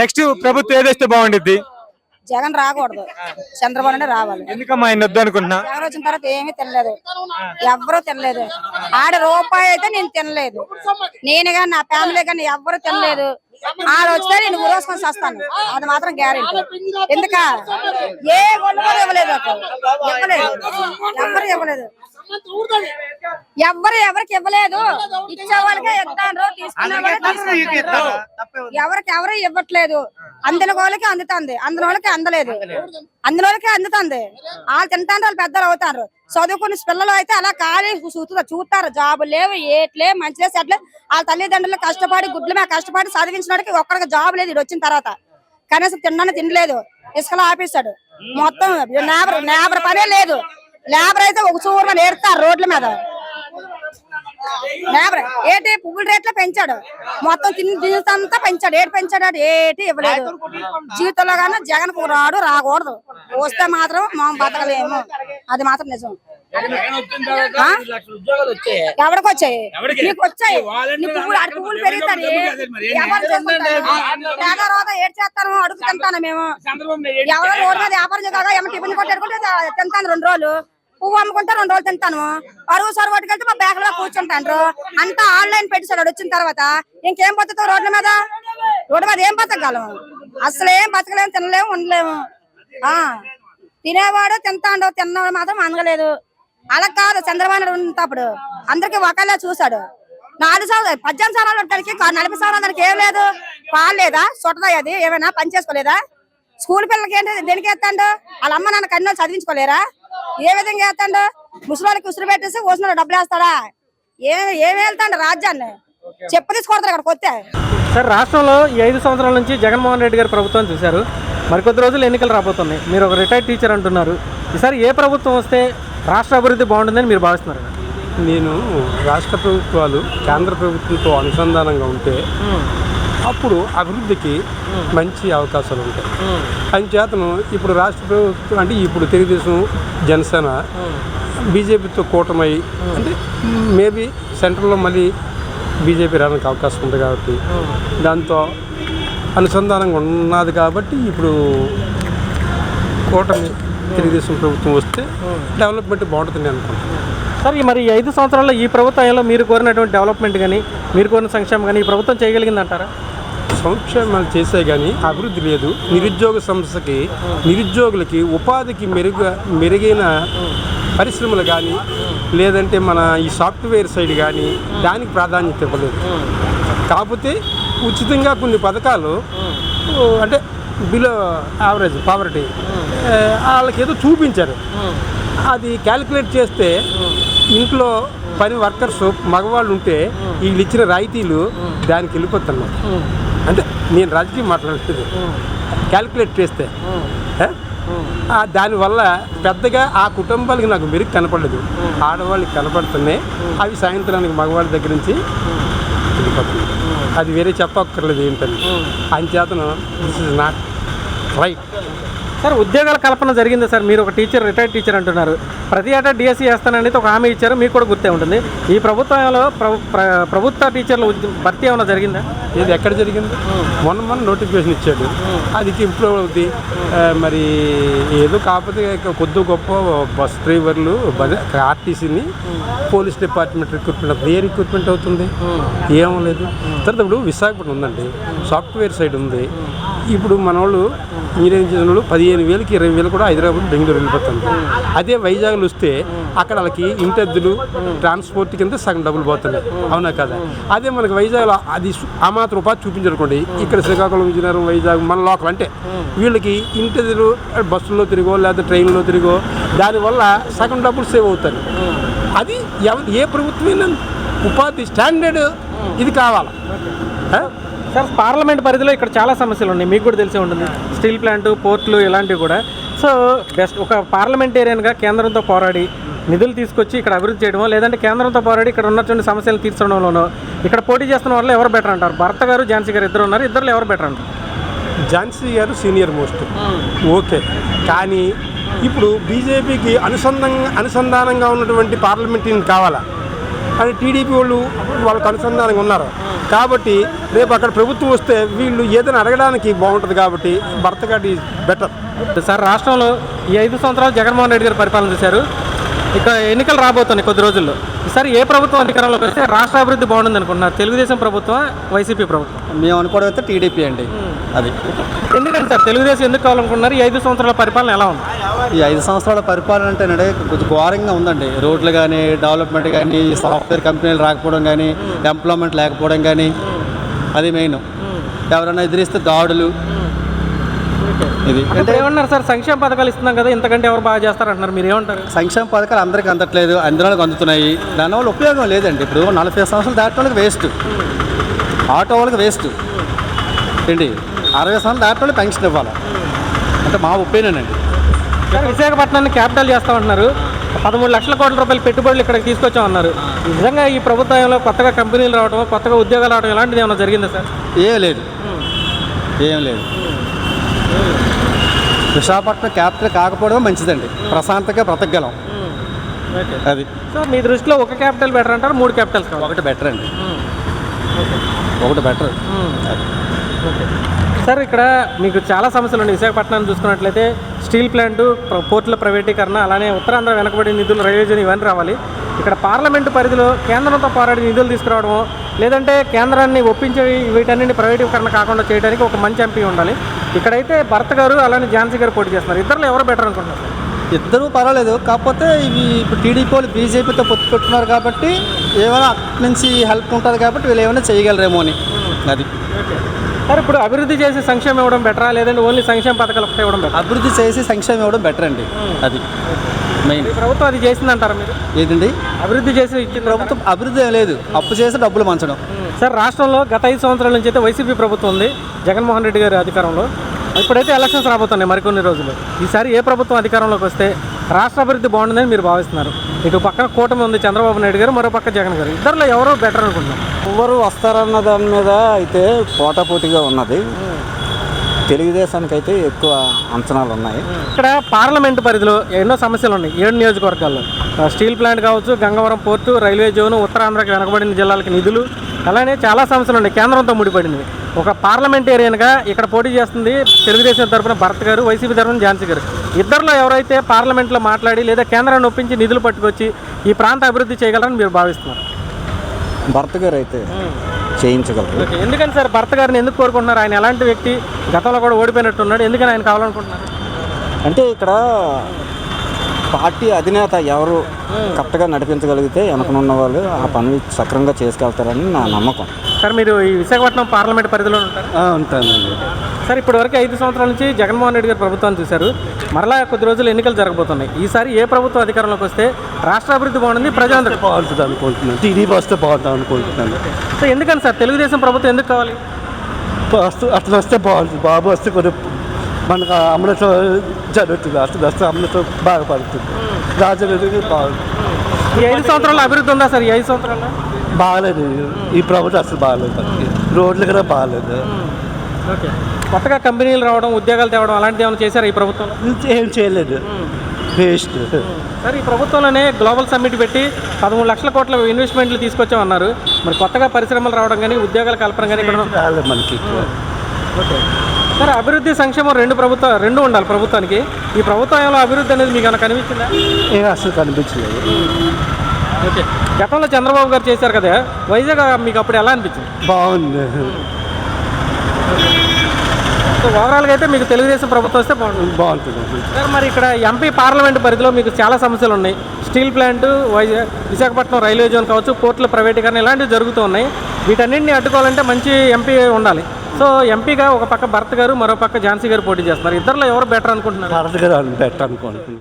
Next ప్రభుత్వం ఏదైతే బాగుండిద్ది? జగన్ రాకూడదు, చంద్రబాబు నాయుడు రావాలి. ఎందుకమ్మా ఆయన వద్దు అనుకుంటున్నా? జగన్ వచ్చిన తర్వాత ఏమీ తినలేదు, ఎవ్వరూ తినలేదు. ఆడ రూపాయి అయితే నేను తినలేదు, నేను కానీ నా ఫ్యామిలీ కానీ ఎవ్వరూ తినలేదు. ఆడ వస్తే నేను ఊరేసుకొని వస్తాను, అది మాత్రం గ్యారెంటీ. ఎందుక ఏ గొడవ కూడా ఇవ్వలేదు, ఎవ్వరు ఇవ్వలేదు, ఎవరికి ఇవ్వలేదు. ఇచ్చే వాళ్ళకే ఇస్తాను, తీసుకునే వాళ్ళకి ఎవరికి ఎవరు ఇవ్వట్లేదు. అందిన వాళ్ళకి అందుతుంది, అందిన వాళ్ళకి అందలేదు, అందిన వాళ్ళకి అందుతుంది. వాళ్ళు తింటారు, వాళ్ళు పెద్దలు అవుతారు. చదువుకున్న పిల్లలు అయితే అలా ఖాళీ చూస్తారు, జాబులు లేవు, ఏట్లే మంచిలే సెట్లే. వాళ్ళ తల్లిదండ్రులు కష్టపడి గుడ్ల మీద కష్టపడి చదివించినడికి ఒక్కడికి జాబ్ లేదు. ఇది వచ్చిన తర్వాత కనీసం తినడానికి తినలేదు, ఇసుకలో ఆపేశాడు మొత్తం. లేబర్ పనే లేదు. లేబర్ అయితే ఒక చూరుగా నేర్తారు రోడ్ల మీద. లేబర్ ఏటి పువ్వుల రేట్లు పెంచాడు, మొత్తం జీవితంతా పెంచాడు. ఏటి పెంచాడు, ఏటి ఇవ్వలేదు. జీవితంలో కానీ జగన్ రాడు, రాకూడదు. వస్తే మాత్రం మనం బతకలేము, అది మాత్రం నిజం. ఎవరికి వచ్చాయి? నీకు వచ్చాయి. పువ్వులు పెరుగుతాయి, ఏడు చేస్తాను అడుగుతుంటాను. మేము ఎవరో రోడ్డు మీద వ్యాపారం కాగా ఏమో టిఫిన్ కొట్టేడుకుంటే తింటాను 2 రోజులు, పువ్వు అమ్ముకుంటా 2 రోజులు తింటాను. పరువు సొరవట్టుకు వెళ్తే మా బ్యాగ్ లో కూర్చుంటాను. అంతా ఆన్లైన్ పెట్టేశాడు. వచ్చిన తర్వాత ఇంకేం బతుకుతావు? రోడ్ల మీద ఏం బతకగలం? అసలు ఏం బతకలేము, తినలేము, ఉండలేము. తినేవాడు తింటాడు, తిన్నవాడు మాత్రం అనగలేదు. అలా కాదు, చంద్రబాబు నాయుడు ఉన్నప్పుడు అందరికి ఒకళ్ళే చూశాడు. 4 సంవత్సరాలు 18 సంవత్సరాలు ఉంటానికి 40 సంవత్సరాలు దానికి ఏం లేదు. పాలు లేదా, చుట్టదా, అది ఏమైనా పని చేసుకోలేదా? స్కూల్ పిల్లలకి ఏంటి దేనికి వేస్తాడు? వాళ్ళ అమ్మ నాన్న కన్నా చదివించుకోలేరా? ఏ విధంగా వేస్తాడు? ముసలికి ఉసురు పెట్టేసి ఓసిన డబ్బులు వేస్తాడా? ఏమి వెళ్తాడు? రాజ్యాన్ని చెప్పు తీసుకొడతారు అక్కడికి వస్తే. సార్, రాష్ట్రంలో ఈ 5 సంవత్సరాల నుంచి జగన్మోహన్ రెడ్డి గారి ప్రభుత్వం చూశారు. మరికొద్ది రోజులు ఎన్నికలు రాబోతున్నాయి. మీరు ఒక రిటైర్డ్ టీచర్ అంటున్నారు. ఈసారి ఏ ప్రభుత్వం వస్తే రాష్ట్ర అభివృద్ధి బాగుంటుందని మీరు భావిస్తున్నారు? నేను రాష్ట్ర ప్రభుత్వాలు కేంద్ర ప్రభుత్వంతో అనుసంధానంగా ఉంటే అప్పుడు అభివృద్ధికి మంచి అవకాశాలు ఉంటాయి. అంచేతను ఇప్పుడు రాష్ట్ర ప్రభుత్వం అంటే ఇప్పుడు తెలుగుదేశం, జనసేన, బీజేపీతో కూటమై అంటే మేబీ సెంట్రల్లో మళ్ళీ బీజేపీ రావడానికి అవకాశం ఉంది కాబట్టి దాంతో అనుసంధానంగా ఉన్నది. కాబట్టి ఇప్పుడు కూటమి తెలుగుదేశం ప్రభుత్వం వస్తే డెవలప్మెంట్ బాగుంటుంది అనుకుంటున్నాను. సార్, మరి 5 సంవత్సరాల్లో ఈ ప్రభుత్వంలో మీరు కోరినటువంటి డెవలప్మెంట్ కానీ మీరు కోరిన సంక్షేమం కానీ ఈ ప్రభుత్వం చేయగలిగింది అంటారా? సంక్షేమాలు చేసే కానీ అభివృద్ధి లేదు. నిరుద్యోగ సమస్యకి, నిరుద్యోగులకి ఉపాధికి మెరుగైన పరిశ్రమలు కానీ లేదంటే మన ఈ సాఫ్ట్వేర్ సైడ్ కానీ దానికి ప్రాధాన్యత ఇవ్వలేదు. కాకపోతే ఉచితంగా కొన్ని పథకాలు అంటే బిలో యావరేజ్ పావర్టీ వాళ్ళకి ఏదో చూపించారు. అది క్యాలిక్యులేట్ చేస్తే ఇంట్లో పని వర్కర్స్ మగవాళ్ళు ఉంటే వీళ్ళు ఇచ్చిన రాయితీలు దానికి వెళ్ళిపోతున్నారు. అంటే నేను రాజకీయం మాట్లాడలేదు, క్యాలిక్యులేట్ చేస్తే దానివల్ల పెద్దగా ఆ కుటుంబాలకి నాకు మెరుగు కనపడలేదు. ఆడవాళ్ళకి కనపడుతున్నాయి, అవి సాయంత్రానికి మగవాళ్ళ దగ్గర నుంచి వెళ్ళిపోతున్నాయి. అది వేరే చెప్పక్కర్లేదు ఏంటని. అంచేతను this is not right. Sir, ఉద్యోగాల కల్పన జరిగిందా సార్? మీరు ఒక టీచర్, రిటైర్డ్ టీచర్ అంటున్నారు. ప్రతి ఏటా డిఎస్సీ వేస్తానని ఒక హామీ ఇచ్చారు, మీకు కూడా గుర్తే ఉంటుంది. ఈ ప్రభుత్వంలో ప్రభుత్వ టీచర్ల భర్తీ ఏమైనా జరిగిందా? ఇది ఎక్కడ జరిగింది? మొన్న నోటిఫికేషన్ ఇచ్చాడు, అది ఇంప్రూవ్ అవుతుంది. మరి ఏదో కాకపోతే కొద్ది గొప్ప బస్ డ్రైవర్లు, ఆర్టీసీని, పోలీస్ డిపార్ట్మెంట్ రిక్రూట్మెంట్ ఏ రిక్రూట్మెంట్ అవుతుంది? ఏమో లేదు. తర్వాత ఇప్పుడు విశాఖపట్నం ఉందండి, సాఫ్ట్వేర్ సైడ్ ఉంది. ఇప్పుడు మన వాళ్ళు ఇంజనీరింగ్ చేసిన వాళ్ళు 15,000కి 20,000 కూడా హైదరాబాద్, బెంగళూరు వెళ్ళిపోతుంది. అదే వైజాగ్లో వస్తే అక్కడ వాళ్ళకి ఇంటెద్దులు ట్రాన్స్పోర్ట్ కింద సగం డబ్బులు పోతున్నాయి. అవునా కదా? అదే మనకి వైజాగ్లో అది ఆ మాత్రం ఉపాధి చూపించనుకోండి. ఇక్కడ శ్రీకాకుళం, విజయనగరం, వైజాగ్ మన లోకల్ అంటే వీళ్ళకి ఇంటెద్దులు బస్సుల్లో తిరిగో లేదా ట్రైన్లో తిరిగో దానివల్ల సగం డబ్బులు సేవ్ అవుతాయి. అది ఏ ప్రభుత్వమైనా ఉపాధి స్టాండర్డ్ ఇది కావాలి. సార్, పార్లమెంట్ పరిధిలో ఇక్కడ చాలా సమస్యలు ఉన్నాయి, మీకు కూడా తెలిసే ఉంటుంది. స్టీల్ ప్లాంటు, పోర్టులు ఇలాంటివి కూడా. సో బెస్ట్ ఒక పార్లమెంటేరియన్గా కేంద్రంతో పోరాడి నిధులు తీసుకొచ్చి ఇక్కడ అభివృద్ధి చేయడమో, లేదంటే కేంద్రంతో పోరాడి ఇక్కడ ఉన్నటువంటి సమస్యలు తీర్చడంలోనో ఇక్కడ పోటీ చేస్తున్న వాళ్ళు ఎవరు బెటర్ అంటారు? భర్త గారు, ఝాన్సీ గారు ఇద్దరు ఉన్నారు, ఇద్దరు ఎవరు బెటర్ అంటారు? ఝాన్సీ గారు సీనియర్ మోస్ట్, ఓకే. కానీ ఇప్పుడు బీజేపీకి అనుసంధానంగా ఉన్నటువంటి పార్లమెంటరీని కావాలా? అని టీడీపీ వాళ్ళకు అనుసంధానంగా ఉన్నారు. కాబట్టి రేపు అక్కడ ప్రభుత్వం వస్తే వీళ్ళు ఏదైనా అడగడానికి బాగుంటుంది కాబట్టి భర్త గారి బెటర్. సార్ రాష్ట్రంలో ఈ 5 సంవత్సరాలు జగన్మోహన్ రెడ్డి గారు పరిపాలన చేశారు. ఇక ఎన్నికలు రాబోతున్నాయి కొద్ది రోజుల్లో. ఈసారి ఏ ప్రభుత్వం అధికారంలోకి వస్తే రాష్ట్ర అభివృద్ధి బాగుంటుంది అనుకుంటున్నారు? తెలుగుదేశం ప్రభుత్వం, వైసీపీ ప్రభుత్వం? మేము అనుకోవడం అయితే టీడీపీ అండి. అది ఎందుకంటే సార్ తెలుగుదేశం ఎందుకు కావాలనుకుంటున్నారు? ఈ 5 సంవత్సరాల పరిపాలన ఎలా ఉంది? ఈ 5 సంవత్సరాల పరిపాలన అంటేనండి కొంచెం ఘోరంగా ఉందండి. రోడ్లు కానీ, డెవలప్మెంట్ కానీ, సాఫ్ట్వేర్ కంపెనీలు రాకపోవడం కానీ, ఎంప్లాయ్మెంట్ లేకపోవడం కానీ, అది మెయిన్. ఎవరైనా ఎదిరిస్తే దాడులు. ఇది అంటే ఏమన్నారు సార్, సంక్షేమ పథకాలు ఇస్తున్నాం కదా, ఇంతకంటే ఎవరు బాగా చేస్తారంటున్నారు, మీరు ఏమంటారు? సంక్షేమ పథకాలు అందరికీ అందట్లేదు, అందరికి అందుతున్నాయి. దానివల్ల ఉపయోగం లేదండి. ఇప్పుడు 40 సంవత్సరాలు దాటే వాళ్ళకి వేస్ట్, ఆటో వాళ్ళకి వేస్ట్ ఏంటి, 60 సంవత్సరాలు దాటే వాళ్ళకి పెన్షన్ ఇవ్వాలి అంటే మా ఒపీనియన్ అండి. సార్ విశాఖపట్నాన్ని క్యాపిటల్ చేస్తామంటున్నారు, 13 లక్షల కోట్ల రూపాయలు పెట్టుబడులు ఇక్కడికి తీసుకొచ్చామన్నారు. నిజంగా ఈ ప్రభుత్వంలో కొత్తగా కంపెనీలు రావడం, కొత్తగా ఉద్యోగాలు రావడం ఇలాంటిది ఏమైనా జరిగిందా సార్? ఏం లేదు. విశాఖపట్నం క్యాపిటల్ కాకపోవడం మంచిదండి, ప్రశాంతంగా బ్రతకగలం. అది సో మీ దృష్టిలో ఒక క్యాపిటల్ బెటర్ అంటారు, 3 క్యాపిటల్స్ కావాలి? ఒకటి బెటర్ అండి, ఒకటి బెటర్. సార్ ఇక్కడ మీకు చాలా సమస్యలు ఉన్నాయి. విశాఖపట్నాన్ని చూసుకున్నట్లయితే స్టీల్ ప్లాంటు, పోర్టుల ప్రైవేటీకరణ, అలానే ఉత్తరాంధ్ర వెనకబడిన నిధులు, రైల్వే జోన్ ఇవన్నీ రావాలి. ఇక్కడ పార్లమెంటు పరిధిలో కేంద్రంతో పోరాడి నిధులు తీసుకురావడము, లేదంటే కేంద్రాన్ని ఒప్పించి వీటన్నింటినీ ప్రైవేటీకరణ కాకుండా చేయడానికి ఒక మంచి ఎంపీ ఉండాలి. ఇక్కడైతే భర్త గారు అలానే ఝాన్సీ గారు పోటీ చేస్తున్నారు. ఇద్దరు ఎవరు బెటర్ అనుకుంటున్నారు? ఇద్దరు పర్వాలేదు, కాకపోతే ఇవి ఇప్పుడు టీడీపీ వాళ్ళు బీజేపీతో పొత్తు పెట్టున్నారు కాబట్టి ఏమైనా అక్కడి నుంచి హెల్ప్ ఉంటుంది కాబట్టి వీళ్ళు ఏమైనా చేయగలరేమో అని. అది సార్ ఇప్పుడు అభివృద్ధి చేసి సంక్షేమం ఇవ్వడం బెటరా, లేదంటే ఓన్లీ సంక్షేమ పథకాలు ఒకటే ఇవ్వడం బెటర్? అభివృద్ధి చేసి సంక్షేమం ఇవ్వడం బెటర్ అండి. అది మెయిన్. ఈ ప్రభుత్వం అది చేసిందంటారా మీరు? ఏదండి అభివృద్ధి చేసి ఇచ్చిన ప్రభుత్వం అభివృద్ధి ఏం లేదు, అప్పు చేసి డబ్బులు మంచడం. సార్ రాష్ట్రంలో గత 5 సంవత్సరాల నుంచి అయితే వైసీపీ ప్రభుత్వం ఉంది, జగన్మోహన్ రెడ్డి గారి అధికారంలో. ఇప్పుడైతే ఎలక్షన్స్ రాబోతున్నాయి మరికొన్ని రోజులు. ఈసారి ఏ ప్రభుత్వం అధికారంలోకి వస్తే రాష్ట్ర అభివృద్ధి బాగుంటుందని మీరు భావిస్తున్నారు? ఇటు పక్కన కూటమి ఉంది, చంద్రబాబు నాయుడు గారు, మరో పక్క జగన్ గారు. ఇద్దరులో ఎవరో బెటర్ అనుకుంటున్నారు? ఎవరు వస్తారన్న దాని మీద అయితే పోటాపోటీగా ఉన్నది. తెలుగుదేశానికి అయితే ఎక్కువ అంచనాలు ఉన్నాయి. ఇక్కడ పార్లమెంటు పరిధిలో ఎన్నో సమస్యలు ఉన్నాయి 7 నియోజకవర్గాల్లో. స్టీల్ ప్లాంట్ కావచ్చు, గంగవరం పోర్టు, రైల్వే జోను, ఉత్తరాంధ్రకి వెనకబడిన జిల్లాలకి నిధులు, అలానే చాలా సమస్యలు ఉన్నాయి కేంద్రంతో ముడిపడినవి. ఒక పార్లమెంటేరియన్గా ఇక్కడ పోటీ చేస్తుంది తెలుగుదేశం తరఫున భరత్ గారు, వైసీపీ తరఫున ఝాన్సీ గారు. ఇద్దరిలో ఎవరైతే పార్లమెంట్లో మాట్లాడి లేదా కేంద్రాన్ని ఒప్పించి నిధులు పట్టుకొచ్చి ఈ ప్రాంత అభివృద్ధి చేయగలరని మీరు భావిస్తున్నారు? భర్త గారు అయితే చేయించగలరు. ఎందుకని సార్ భర్త గారిని ఎందుకు కోరుకుంటున్నారు? ఆయన ఎలాంటి వ్యక్తి? గతంలో కూడా ఓడిపోయినట్టున్నాడు, ఎందుకని ఆయన కావాలనుకుంటున్నారు? అంటే ఇక్కడ పార్టీ అధినేత ఎవరు కరెక్ట్గా నడిపించగలిగితే వెనకనున్న వాళ్ళు ఆ పని సక్రమంగా చేసుకెళ్తారని నా నమ్మకం. సార్ మీరు ఈ విశాఖపట్నం పార్లమెంట్ పరిధిలో ఉంటారు? ఉంటానండి. సార్ ఇప్పటివరకు 5 సంవత్సరాల నుంచి జగన్మోహన్ రెడ్డి గారు ప్రభుత్వాన్ని చూశారు. మరలా కొద్ది రోజులు ఎన్నికలు జరగబోతున్నాయి. ఈసారి ఏ ప్రభుత్వం అధికారంలోకి వస్తే రాష్ట్ర అభివృద్ధి బాగుంటుంది, ప్రజలందరూ బాగుంటుంది అనుకుంటున్నాను, టీడీపీ వస్తే బాగుంటుంది అనుకుంటున్నాను. సో ఎందుకని సార్ తెలుగుదేశం ప్రభుత్వం ఎందుకు కావాలి? అట్లా వస్తే బాగుంటుంది, బాబు వస్తే కొంచెం మనకు అమృతం జరుగుతుంది, అట్లా వస్తే అమృతం బాగుపడుతుంది, రాజకీయ బాగుంటుంది. ఈ 5 సంవత్సరాల్లో అభివృద్ధి ఉందా సార్? ఈ 5 సంవత్సరాల్లో బాగాలేదు, ఈ ప్రభుత్వం అసలు బాగాలేదు, రోడ్లు కూడా బాగాలేదు. ఓకే, కొత్తగా కంపెనీలు రావడం, ఉద్యోగాలు తేవడం అలాంటిది ఏమైనా చేశారా ఈ ప్రభుత్వంలో? ఏం చేయలేదు, వేస్ట్. సార్ ఈ ప్రభుత్వంలోనే గ్లోబల్ సమ్మిట్ పెట్టి 13 లక్షల కోట్ల ఇన్వెస్ట్మెంట్లు తీసుకొచ్చామన్నారు. మరి కొత్తగా పరిశ్రమలు రావడం కానీ, ఉద్యోగాల కల్పన కానీ ఇక్కడ రాలేదు మనకి. ఓకే సార్, అభివృద్ధి సంక్షేమం రెండు ఉండాలి ప్రభుత్వానికి. ఈ ప్రభుత్వంలో అభివృద్ధి అనేది మీకు ఏమైనా కనిపించిందా? ఏం అసలు కనిపించలేదు. ఓకే, గతంలో చంద్రబాబు గారు చేశారు కదా వైజాగ్, మీకు అప్పుడు ఎలా అనిపించింది? బాగుంది. సో ఓవరాల్గా అయితే మీకు తెలుగుదేశం ప్రభుత్వం వస్తే బాగుంటుంది సార్. మరి ఇక్కడ ఎంపీ పార్లమెంటు పరిధిలో మీకు చాలా సమస్యలు ఉన్నాయి. Steel plant, Visakhapatnam railway zone కావచ్చు, పోర్టుల ప్రైవేటీకరణ ఇలాంటివి జరుగుతూ ఉన్నాయి. వీటన్నింటినీ అడ్డుకోవాలంటే మంచి ఎంపీ ఉండాలి. సో ఎంపీగా ఒక పక్క భరత్ గారు, మరో పక్క ఝాన్సీ గారు పోటీ చేస్తున్నారు. ఇద్దరులో ఎవరు బెటర్ అనుకుంటున్నారు? భరత్ గారు బెటర్ అనుకుంటున్నాను.